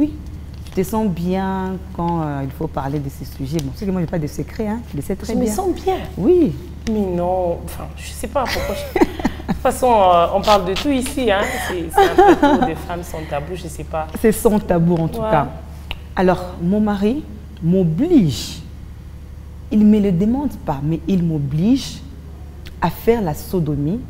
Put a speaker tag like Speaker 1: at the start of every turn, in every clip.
Speaker 1: Oui, tu te sens bien quand il faut parler de ces sujets. Bon, c'est que moi, je n'ai pas de secret, hein. Je le sais très bien.
Speaker 2: Je me sens bien.
Speaker 1: Oui.
Speaker 2: Mais non, enfin, je ne sais pas pourquoi. De toute façon, on parle de tout ici. Hein. C'est un plateau de femmes sans tabou, je ne sais pas.
Speaker 1: C'est sans tabou en tout cas. Alors, mon mari m'oblige, il ne me le demande pas, mais il m'oblige à faire la sodomie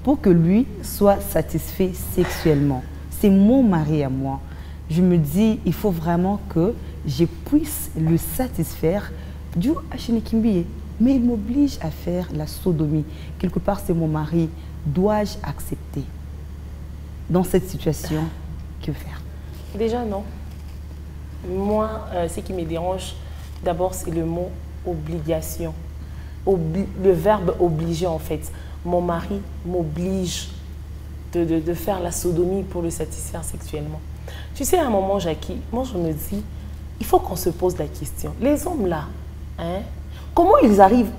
Speaker 1: pour que lui soit satisfait sexuellement. C'est mon mari à moi. Je me dis, il faut vraiment que je puisse le satisfaire du Hachinikimbie. Mais il m'oblige à faire la sodomie. Quelque part, c'est mon mari. Dois-je accepter? Dans cette situation, que faire?
Speaker 2: Déjà, non. Moi, ce qui me dérange, d'abord, c'est le mot obligation. Le verbe obliger, en fait. Mon mari m'oblige de faire la sodomie pour le satisfaire sexuellement. Tu sais, à un moment, Jackie, moi, je me dis, il faut qu'on se pose la question. Les hommes, là, hein, comment ils arrivent?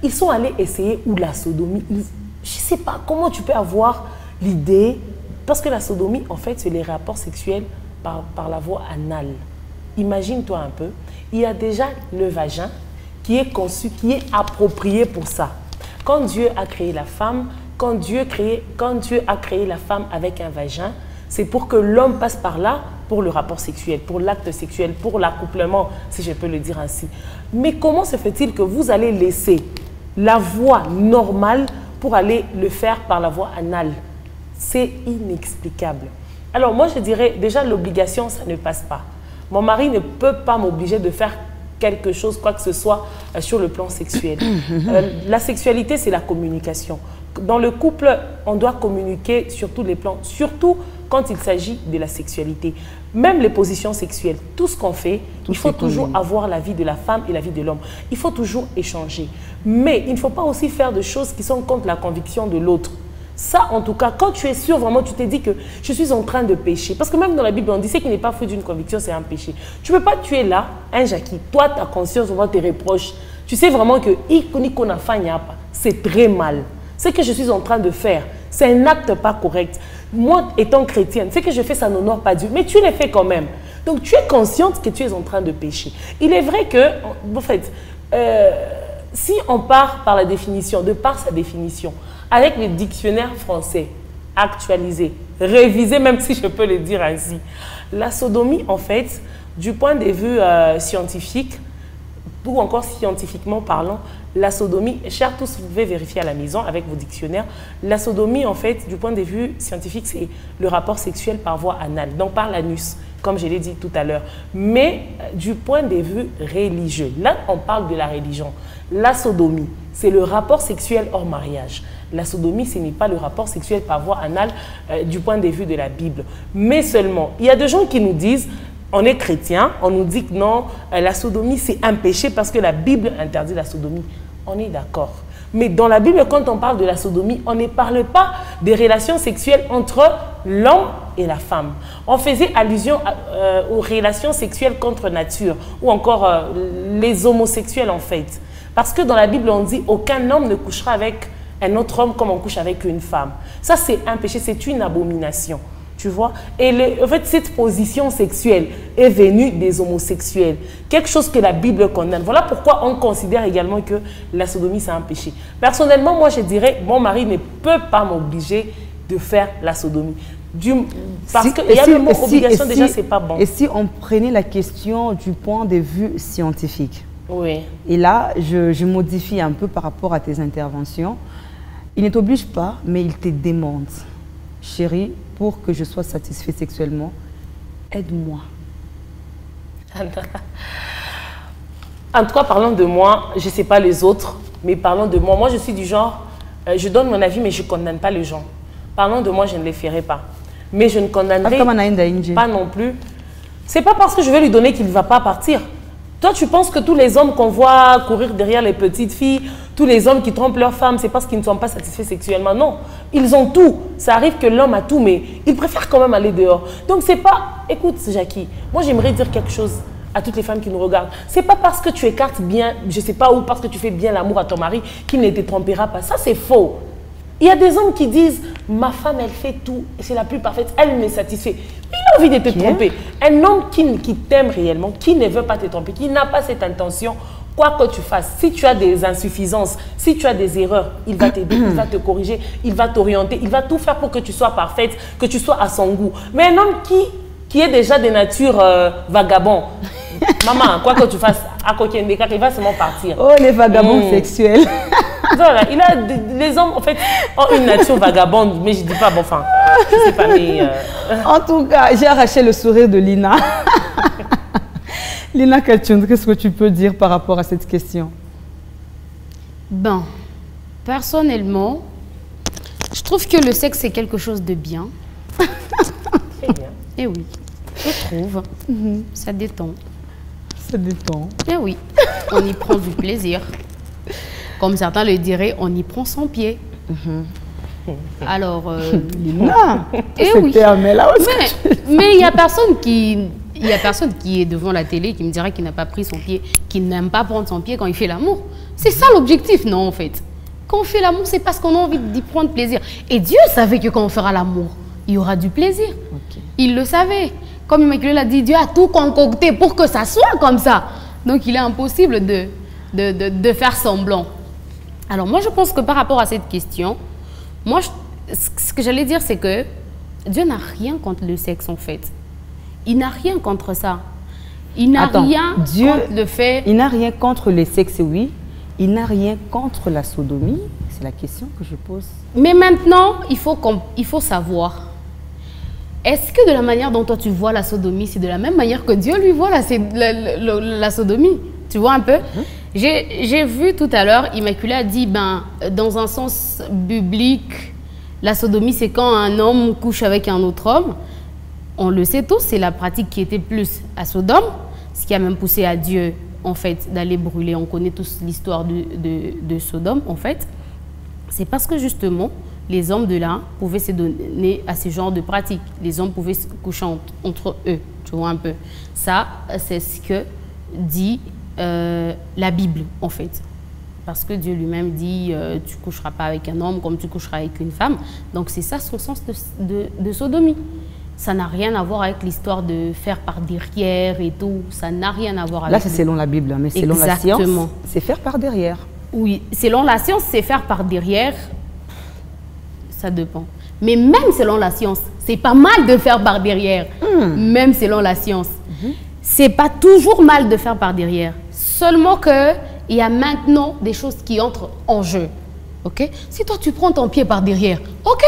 Speaker 2: Ils sont allés essayer ou la sodomie. Je ne sais pas comment tu peux avoir l'idée. Parce que la sodomie, en fait, c'est les rapports sexuels par la voie anale. Imagine-toi un peu. Il y a déjà le vagin qui est conçu, qui est approprié pour ça. Quand Dieu a créé la femme, quand Dieu a créé la femme avec un vagin, c'est pour que l'homme passe par là pour le rapport sexuel, pour l'acte sexuel, pour l'accouplement, si je peux le dire ainsi. Mais comment se fait-il que vous allez laisser la voie normale pour aller le faire par la voie anale? C'est inexplicable. Alors moi, je dirais, déjà, l'obligation, ça ne passe pas. Mon mari ne peut pas m'obliger de faire quelque chose, quoi que ce soit, sur le plan sexuel. La sexualité, c'est la communication. Dans le couple, on doit communiquer sur tous les plans, surtout quand il s'agit de la sexualité. Même les positions sexuelles, tout ce qu'on fait, il faut toujours avoir l'avis de la femme et l'avis de l'homme. Il faut toujours échanger. Mais il ne faut pas aussi faire de choses qui sont contre la conviction de l'autre. Ça, en tout cas, quand tu es sûr, vraiment, tu te dis que je suis en train de pécher. Parce que même dans la Bible, on dit ce qui n'est pas fruit d'une conviction, c'est un péché. Tu ne peux pas tuer là, hein, Jackie. Toi, ta conscience, on va te reproche. Tu sais vraiment que c'est très mal. Ce que je suis en train de faire, c'est un acte pas correct. Moi, étant chrétienne, ce que je fais, ça n'honore pas Dieu. Mais tu le fais quand même. Donc, tu es consciente que tu es en train de pécher. Il est vrai que, en fait, si on part par la définition, de par sa définition, avec le dictionnaire français actualisé, révisé, même si je peux le dire ainsi, la sodomie, en fait, du point de vue scientifique, ou encore scientifiquement parlant, la sodomie, chers tous, vous pouvez vérifier à la maison avec vos dictionnaires, la sodomie, en fait, du point de vue scientifique, c'est le rapport sexuel par voie anale, donc par l'anus, comme je l'ai dit tout à l'heure. Mais du point de vue religieux, là, on parle de la religion. La sodomie, c'est le rapport sexuel hors mariage. La sodomie, ce n'est pas le rapport sexuel par voie anale du point de vue de la Bible. Mais seulement, il y a des gens qui nous disent, on est chrétien, on nous dit que non, la sodomie, c'est un péché parce que la Bible interdit la sodomie. On est d'accord. Mais dans la Bible, quand on parle de la sodomie, on ne parle pas des relations sexuelles entre l'homme et la femme. On faisait allusion aux relations sexuelles contre nature ou encore les homosexuels en fait. Parce que dans la Bible, on dit aucun homme ne couchera avec un autre homme comme on couche avec une femme. Ça, c'est un péché, c'est une abomination. Tu vois? Et en fait, cette position sexuelle est venue des homosexuels. Quelque chose que la Bible condamne. Voilà pourquoi on considère également que la sodomie, c'est un péché. Personnellement, moi, je dirais, mon mari ne peut pas m'obliger de faire la sodomie. Parce qu'il y a le mot obligation, déjà, c'est pas bon.
Speaker 1: Et si on prenait la question du point de vue scientifique?
Speaker 2: Oui.
Speaker 1: Et là, je modifie un peu par rapport à tes interventions. Il ne t'oblige pas, mais il te demande, chérie, pour que je sois satisfait sexuellement, aide-moi.
Speaker 2: En tout cas, parlons de moi, je ne sais pas les autres, mais parlons de moi. Moi, je suis du genre, je donne mon avis, mais je ne condamne pas les gens. Parlons de moi, je ne les ferai pas. Mais je ne condamnerai pas non plus. Ce n'est pas parce que je vais lui donner qu'il ne va pas partir. Toi, tu penses que tous les hommes qu'on voit courir derrière les petites filles, tous les hommes qui trompent leurs femmes, c'est parce qu'ils ne sont pas satisfaits sexuellement. Non, ils ont tout. Ça arrive que l'homme a tout, mais il préfère quand même aller dehors. Donc, c'est pas... Écoute, Jackie, moi, j'aimerais dire quelque chose à toutes les femmes qui nous regardent. C'est pas parce que tu écartes bien, je sais pas, ou parce que tu fais bien l'amour à ton mari qu'il ne te trompera pas. Ça, c'est faux. Il y a des hommes qui disent, ma femme, elle fait tout, c'est la plus parfaite, elle me satisfait. Mais il envie de te tromper. Un homme qui t'aime réellement, qui ne veut pas te tromper, qui n'a pas cette intention, quoi que tu fasses, si tu as des insuffisances, si tu as des erreurs, il va t'aider, il va te corriger, il va t'orienter, il va tout faire pour que tu sois parfaite, que tu sois à son goût. Mais un homme qui est déjà de nature vagabond, maman, quoi que tu fasses, à côté il va seulement partir.
Speaker 1: Oh, les vagabonds sexuels.
Speaker 2: Voilà, les hommes, en fait, ont une nature vagabonde, mais je ne dis pas, bon, enfin, je ne sais pas, mais...
Speaker 1: En tout cas, j'ai arraché le sourire de Lina. Lina Katoun, qu'est-ce que tu peux dire par rapport à cette question?
Speaker 3: Ben, personnellement, je trouve que le sexe, c'est quelque chose de bien.
Speaker 2: Très bien.
Speaker 3: Eh oui, je trouve. Ça détend.
Speaker 1: Ça détend.
Speaker 3: Eh oui, on y prend du plaisir. Comme certains le diraient, on y prend son pied. Alors,
Speaker 1: Lina,
Speaker 3: eh oui.
Speaker 1: Là
Speaker 3: Mais il n'y a personne qui est devant la télé qui me dira qu'il n'a pas pris son pied, qu'il n'aime pas prendre son pied quand il fait l'amour. C'est ça l'objectif, non, en fait. Quand on fait l'amour, c'est parce qu'on a envie d'y prendre plaisir. Et Dieu savait que quand on fera l'amour, il y aura du plaisir. Il le savait. Comme Immaculée l'a dit, Dieu a tout concocté pour que ça soit comme ça. Donc, il est impossible de faire semblant. Alors, moi, je pense que par rapport à cette question, moi, ce que j'allais dire, c'est que Dieu n'a rien contre le sexe, en fait. Il n'a rien contre ça. Il n'a rien contre le fait...
Speaker 1: Il n'a rien contre le sexe, oui. Il n'a rien contre la sodomie. C'est la question que je pose.
Speaker 3: Mais maintenant, il faut savoir. Est-ce que de la manière dont toi tu vois la sodomie, c'est de la même manière que Dieu lui voit la sodomie? Tu vois un peu? J'ai vu tout à l'heure, Immaculée a dit, ben, dans un sens biblique, la sodomie, c'est quand un homme couche avec un autre homme. On le sait tous, c'est la pratique qui était plus à Sodome, ce qui a même poussé à Dieu, en fait, d'aller brûler. On connaît tous l'histoire de Sodome, en fait. C'est parce que, justement, les hommes de là pouvaient se donner à ce genre de pratiques. Les hommes pouvaient se coucher entre eux, tu vois un peu. Ça, c'est ce que dit la Bible, en fait. Parce que Dieu lui-même dit tu ne coucheras pas avec un homme comme tu coucheras avec une femme. Donc, c'est ça son sens de sodomie. Ça n'a rien à voir avec l'histoire de faire par derrière et tout. Ça n'a rien à voir avec...
Speaker 1: Là, c'est selon la Bible, mais selon la science, c'est faire par derrière.
Speaker 3: Oui, selon la science, c'est faire par derrière. Ça dépend. Mais même selon la science, c'est pas mal de faire par derrière. Même selon la science. C'est pas toujours mal de faire par derrière. Seulement qu'il y a maintenant des choses qui entrent en jeu. Ok? Si toi, tu prends ton pied par derrière, ok,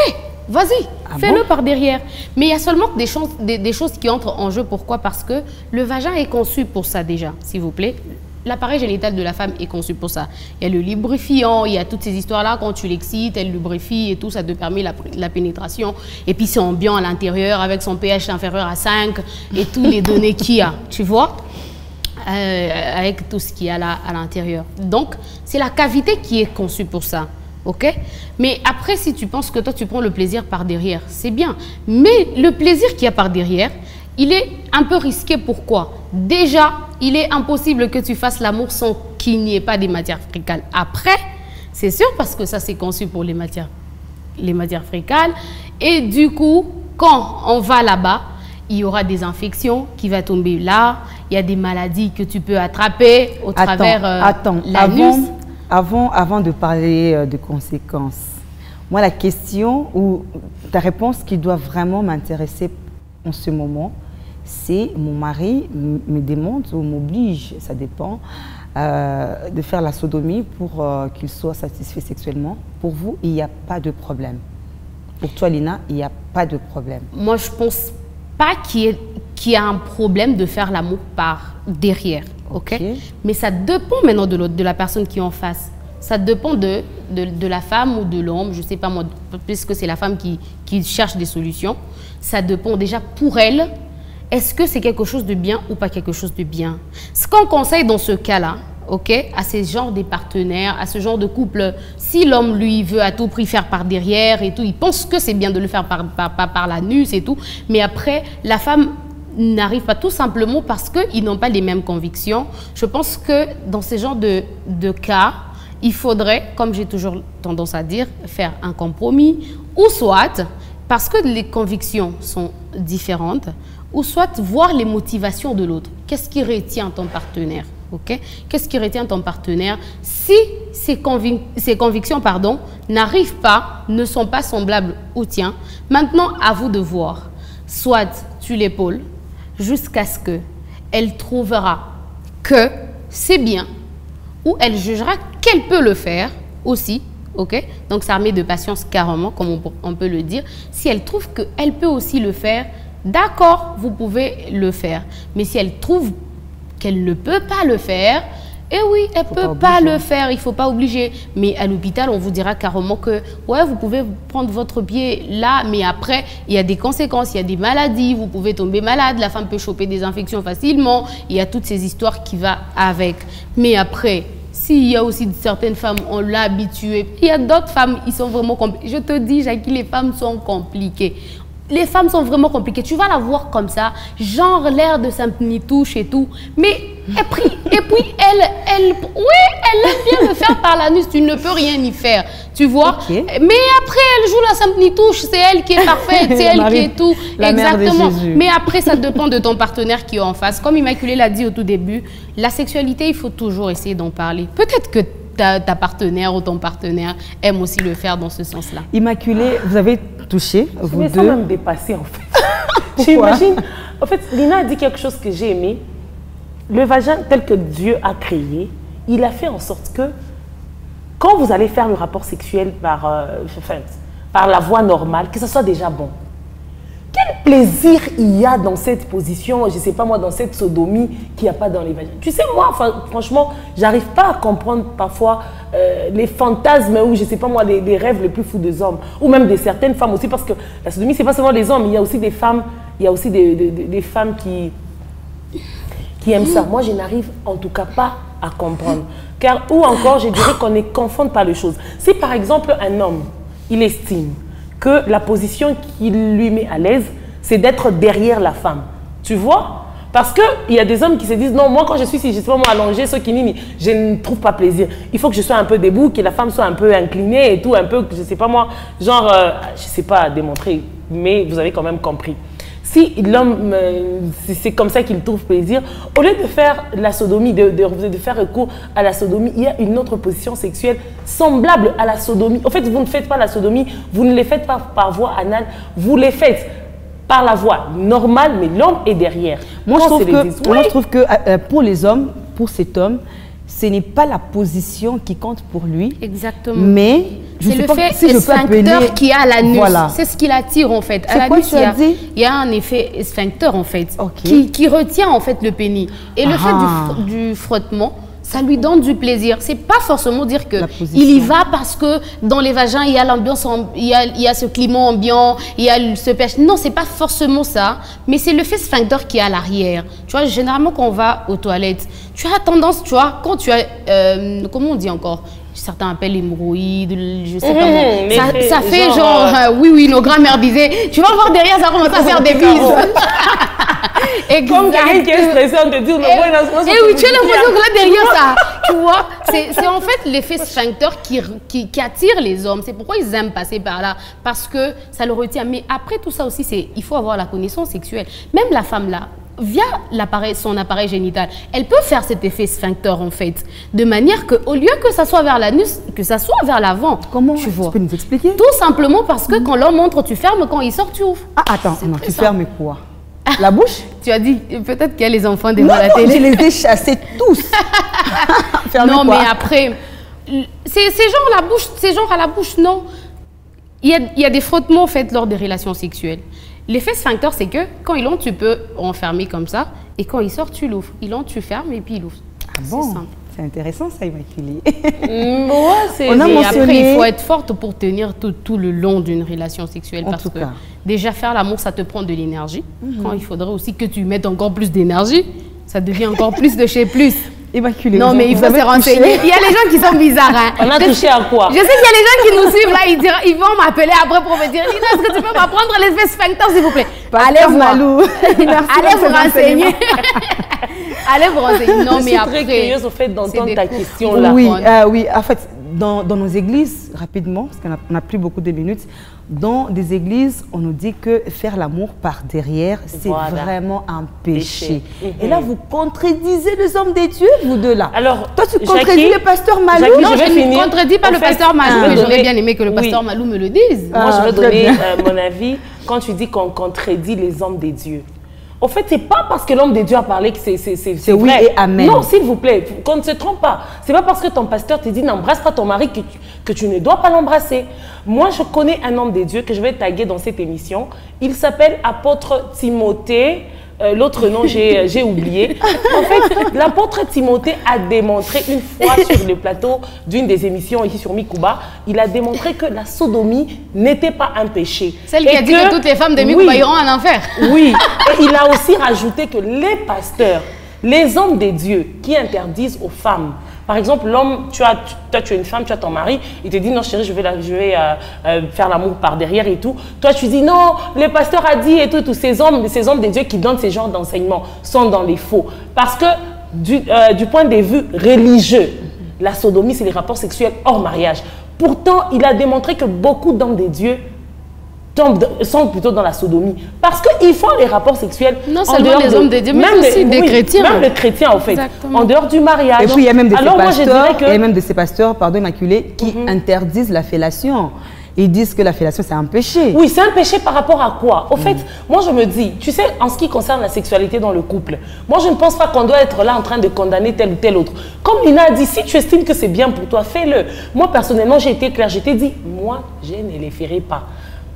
Speaker 3: vas-y, fais-le par derrière. Mais il y a seulement des choses qui entrent en jeu. Pourquoi? Parce que le vagin est conçu pour ça déjà, s'il vous plaît. L'appareil génital de la femme est conçu pour ça. Il y a le lubrifiant, il y a toutes ces histoires-là. Quand tu l'excites, elle lubrifie et tout, ça te permet la pénétration. Et puis c'est ambiant à l'intérieur avec son pH inférieur à 5 et toutes les données qu'il y a, tu vois, avec tout ce qu'il y a là à l'intérieur. Donc, c'est la cavité qui est conçue pour ça. Ok? Mais après, si tu penses que toi, tu prends le plaisir par derrière, c'est bien. Mais le plaisir qu'il y a par derrière, il est un peu risqué. Pourquoi? Déjà, il est impossible que tu fasses l'amour sans qu'il n'y ait pas des matières fécales. Après, c'est sûr parce que ça, c'est conçu pour les matières fécales. Et du coup, quand on va là-bas, il y aura des infections qui vont tomber là. Il y a des maladies que tu peux attraper au travers l'anus.
Speaker 1: Avant de parler de conséquences, moi, la question ou ta réponse qui doit vraiment m'intéresser en ce moment, c'est mon mari me demande ou m'oblige, ça dépend, de faire la sodomie pour qu'il soit satisfait sexuellement. Pour vous, il n'y a pas de problème. Pour toi, Lina, il n'y a pas de problème.
Speaker 3: Moi, je ne pense pas qu'il y a un problème de faire l'amour par derrière. Okay. Mais ça dépend maintenant de la personne qui est en face. Ça dépend de la femme ou de l'homme, je ne sais pas moi, puisque c'est la femme qui cherche des solutions. Ça dépend déjà pour elle, est-ce que c'est quelque chose de bien ou pas quelque chose de bien. Ce qu'on conseille dans ce cas-là, okay, à ce genre de partenaires, à ce genre de couple, si l'homme, lui, veut à tout prix faire par derrière et tout, il pense que c'est bien de le faire par l'anus et tout, mais après, la femme n'arrive pas tout simplement parce qu'ils n'ont pas les mêmes convictions. Je pense que dans ce genre de cas, il faudrait, comme j'ai toujours tendance à dire, faire un compromis ou soit, parce que les convictions sont différentes, ou soit voir les motivations de l'autre. Qu'est-ce qui retient ton partenaire? Okay? Qu'est-ce qui retient ton partenaire? Si ses convictions n'arrivent pas, ne sont pas semblables aux tiens, maintenant à vous de voir. Soit tu l'épaules jusqu'à ce qu'elle trouvera que c'est bien, ou elle jugera qu'elle peut le faire aussi. Okay? Donc ça remet de patience carrément, comme on peut le dire. Si elle trouve qu'elle peut aussi le faire, d'accord, vous pouvez le faire. Mais si elle trouve qu'elle ne peut pas le faire, eh oui, elle ne peut pas le faire, il ne faut pas obliger. Mais à l'hôpital, on vous dira carrément que ouais, vous pouvez prendre votre pied là, mais après, il y a des conséquences, il y a des maladies, vous pouvez tomber malade, la femme peut choper des infections facilement, il y a toutes ces histoires qui vont avec. Mais après, s'il y a aussi certaines femmes, on l'a habituée, il y a d'autres femmes, ils sont vraiment compliquées. Je te dis, Jackie, les femmes sont compliquées. Les femmes sont vraiment compliquées. Tu vas la voir comme ça, genre l'air de Saint-Nitouche et tout. Mais, et puis elle aime bien le faire par l'anus. Tu ne peux rien y faire, tu vois. Okay. Mais après, elle joue la Saint-Nitouche. C'est elle qui est parfaite, c'est elle qui est tout. Exactement. Mais après, ça dépend de ton partenaire qui est en face. Comme Immaculée l'a dit au tout début, la sexualité, il faut toujours essayer d'en parler. Peut-être que ta partenaire ou ton partenaire aime aussi le faire dans ce sens-là.
Speaker 1: Immaculée, vous avez touché, vous deux.
Speaker 2: Ça m'a même dépassé en fait. J'imagine. En fait, Lina a dit quelque chose que j'ai aimé. Le vagin tel que Dieu a créé, il a fait en sorte que quand vous allez faire le rapport sexuel par la voie normale, que ce soit déjà bon. Quel plaisir il y a dans cette position, je ne sais pas moi, dans cette sodomie qu'il n'y a pas dans les vagins. Tu sais, moi, franchement, j'arrive pas à comprendre parfois les fantasmes ou je ne sais pas moi, les rêves les plus fous des hommes ou même de certaines femmes aussi, parce que la sodomie, ce n'est pas seulement les hommes, il y a aussi des femmes, des femmes qui aiment ça. Moi, je n'arrive en tout cas pas à comprendre. Car, ou encore, je dirais qu'on ne confond pas les choses. Si par exemple, un homme, il estime que la position qui lui met à l'aise, c'est d'être derrière la femme. Tu vois? Parce qu'il y a des hommes qui se disent, non, moi quand je suis, si je suis pas moi allongée, je ne trouve pas plaisir. Il faut que je sois un peu debout, que la femme soit un peu inclinée et tout, un peu, je ne sais pas moi, genre, je ne sais pas démontrer, mais vous avez quand même compris. Si l'homme, c'est comme ça qu'il trouve plaisir, au lieu de faire la sodomie, de faire recours à la sodomie, il y a une autre position sexuelle semblable à la sodomie. En fait, vous ne faites pas la sodomie, vous ne les faites pas par voie anale, vous les faites par la voie normale, mais l'homme est derrière.
Speaker 1: Moi, je trouve que pour les hommes, pour cet homme, ce n'est pas la position qui compte pour lui.
Speaker 3: Exactement.
Speaker 1: Mais
Speaker 3: c'est le fait sphincter qui a l'anus. Voilà. C'est ce qui l'attire en fait. À l'anus, il y a un effet sphincter en fait, qui retient en fait le pénis. Et le fait du frottement, ça lui donne du plaisir. C'est pas forcément dire que il y va parce que dans les vagins il y a l'ambiance, il y a ce climat ambiant, il y a ce pêche. Non, c'est pas forcément ça, mais c'est le fait sphincter qui est à l'arrière. Tu vois, généralement quand on va aux toilettes, tu as tendance, tu vois, quand tu as, comment on dit encore? Certains appellent l'hémorroïde, je sais pas comment. Ça fait genre, oui, nos grands-mères disaient, tu vas voir derrière, ça commence à faire des bises.
Speaker 2: Comme quelqu'un qui est stressé, on te dit,
Speaker 3: et oui, tu as l'impression que là derrière ça, tu vois, c'est en fait l'effet sphincter qui attire les hommes. C'est pourquoi ils aiment passer par là, parce que ça le retient. Mais après tout ça aussi, il faut avoir la connaissance sexuelle. Même la femme là, via son appareil génital, elle peut faire cet effet sphincter en fait, de manière qu'au lieu que ça soit vers l'anus, que ça soit vers l'avant.
Speaker 1: Comment tu vois? Tu peux nous expliquer?
Speaker 3: Tout simplement parce que quand l'homme montre, tu fermes, quand il sort, tu ouvres.
Speaker 1: Ah attends, non, tu fermes quoi? La bouche?
Speaker 3: Tu as dit, peut-être qu'il y a les enfants devant la télé.
Speaker 1: Je les ai chassés tous.
Speaker 3: Non, mais après, c'est genre à la bouche, non. Il y a des frottements faits lors des relations sexuelles. L'effet sphincter, c'est que quand il entre, tu peux enfermer comme ça, et quand il sort, tu l'ouvres. Il entre, tu fermes, et puis il ouvre.
Speaker 1: Ah bon? C'est simple. C'est intéressant ça, Immaculée.
Speaker 3: Après, il faut être forte pour tenir tout le long d'une relation sexuelle. Parce que déjà, faire l'amour, ça te prend de l'énergie. Quand il faudrait aussi que tu mettes encore plus d'énergie, ça devient encore plus de chez plus.
Speaker 1: Immaculée.
Speaker 3: Non, mais il faut se renseigner. Il y a les gens qui sont bizarres. Hein.
Speaker 2: On a touché à quoi?
Speaker 3: Je sais qu'il y a les gens qui nous suivent là, ils vont m'appeler après pour me dire, Lina, est-ce que tu peux m'apprendre l'effet sphincter, s'il vous plaît? Allez vous renseigner. Allez vous renseigner. Non, mais après.
Speaker 2: Je suis très curieuse au fait d'entendre ta question là.
Speaker 1: Oui, en fait, dans nos églises, rapidement, parce qu'on n'a plus beaucoup de minutes, Dans des églises, on nous dit que faire l'amour par derrière, c'est vraiment un péché. Et là, vous contredisez les hommes des dieux, vous deux là.
Speaker 2: Alors,
Speaker 1: toi, tu contredis le pasteur Malou.
Speaker 3: Non, je ne contredis pas le pasteur Malou, mais j'aurais bien aimé que le pasteur Malou me le dise.
Speaker 2: Moi, je vais donner mon avis quand tu dis qu'on contredit les hommes des dieux. Au fait, c'est pas parce que l'homme de Dieu a parlé que c'est
Speaker 1: oui
Speaker 2: vrai.
Speaker 1: Et amen.
Speaker 2: Non, s'il vous plaît, qu'on ne se trompe pas. C'est pas parce que ton pasteur te dit n'embrasse pas ton mari que tu ne dois pas l'embrasser. Moi, je connais un homme de Dieu que je vais taguer dans cette émission. Il s'appelle apôtre Timothée. L'autre nom, j'ai oublié. En fait, l'apôtre Timothée a démontré une fois sur le plateau d'une des émissions ici sur Mikuba, il a démontré que la sodomie n'était pas un péché.
Speaker 3: Celle qui a dit que toutes les femmes de Mikuba iront en enfer.
Speaker 2: Oui, et il a aussi rajouté que les pasteurs, les hommes des dieux qui interdisent aux femmes, par exemple, l'homme, toi tu es une femme, tu as ton mari, il te dit non chérie, je vais faire l'amour par derrière et tout. Toi tu dis non, le pasteur a dit et tout, ces hommes des dieux qui donnent ces genres d'enseignements sont dans les faux. Parce que du point de vue religieux, la sodomie c'est les rapports sexuels hors mariage. Pourtant, il a démontré que beaucoup d'hommes des dieux sont plutôt dans la sodomie. Parce qu'ils font les rapports sexuels
Speaker 3: non seulement les hommes de Dieu, mais aussi des chrétiens.
Speaker 2: Même les chrétiens, en fait.
Speaker 3: Exactement.
Speaker 2: En dehors du mariage.
Speaker 1: Et puis, il y a même de ces pasteurs, pardon, immaculés, qui interdisent la fellation. Ils disent que la fellation, c'est un péché.
Speaker 2: Oui, c'est un péché par rapport à quoi? Au fait, moi, je me dis, tu sais, en ce qui concerne la sexualité dans le couple, moi, je ne pense pas qu'on doit être là en train de condamner tel ou tel autre. Comme Lina a dit, si tu estimes que c'est bien pour toi, fais-le. Moi, personnellement, j'ai été claire. Je t'ai dit, moi, je ne les ferai pas.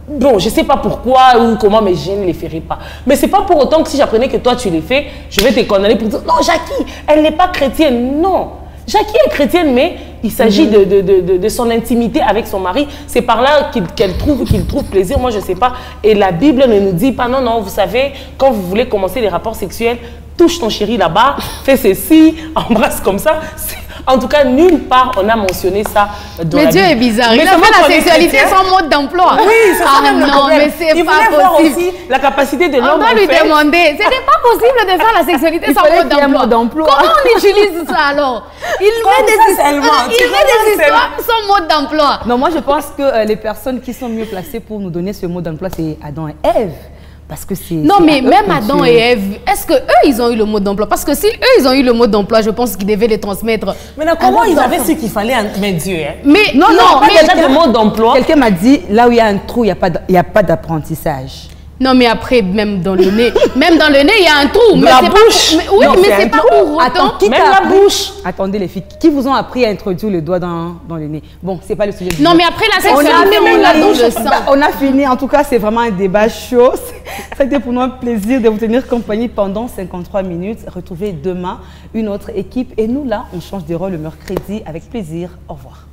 Speaker 2: Bon, je ne sais pas pourquoi ou comment, mais je ne les ferai pas. Mais ce n'est pas pour autant que si j'apprenais que toi, tu les fais, je vais te condamner pour dire, non, Jackie, elle n'est pas chrétienne. Non, Jackie est chrétienne, mais il s'agit de son intimité avec son mari. C'est par là qu'il trouve plaisir, moi, je ne sais pas. Et la Bible ne nous dit pas, non, non, vous savez, quand vous voulez commencer les rapports sexuels, touche ton chéri là-bas, fais ceci, embrasse comme ça. En tout cas, nulle part on a mentionné ça dans la Bible.
Speaker 3: Mais Dieu est bizarre. Il a fait la sexualité sans mode d'emploi.
Speaker 2: Oui, c'est ça même le problème.
Speaker 3: Mais c'est pas
Speaker 2: voir
Speaker 3: possible.
Speaker 2: aussi la capacité de l'homme.
Speaker 3: On doit lui demander. Ce n'est pas possible de faire la sexualité sans mode d'emploi. Comment on utilise ça alors? Il met des histoires sans mode d'emploi.
Speaker 1: Non, moi je pense que les personnes qui sont mieux placées pour nous donner ce mot d'emploi, c'est Adam et Ève. Parce que
Speaker 3: non, mais même Adam et Ève, est-ce qu'eux, ils ont eu le mot d'emploi? Parce que si eux, ils ont eu le mot d'emploi, je pense qu'ils devaient les transmettre.
Speaker 2: Mais comment ils avaient su qu'il fallait mettre Dieu
Speaker 3: Mais non,
Speaker 2: mais déjà le mot d'emploi.
Speaker 1: Quelqu'un m'a dit, là où il y a un trou, il n'y a pas d'apprentissage.
Speaker 3: Non, mais après, même dans le nez, il y a un trou.
Speaker 2: Mais la bouche.
Speaker 3: Oui, mais c'est pas pour autant.
Speaker 2: Même la bouche.
Speaker 1: Attendez les filles, qui vous ont appris à introduire le doigt dans le nez? Bon, c'est pas le sujet du
Speaker 3: Non, mais après la sexualité, on l'a dans le sang.
Speaker 1: On a fini. En tout cas, c'est vraiment un débat chaud. C'était pour nous un plaisir de vous tenir compagnie pendant 53 minutes. Retrouvez demain une autre équipe. Et nous, là, on change de rôle le mercredi avec plaisir. Au revoir.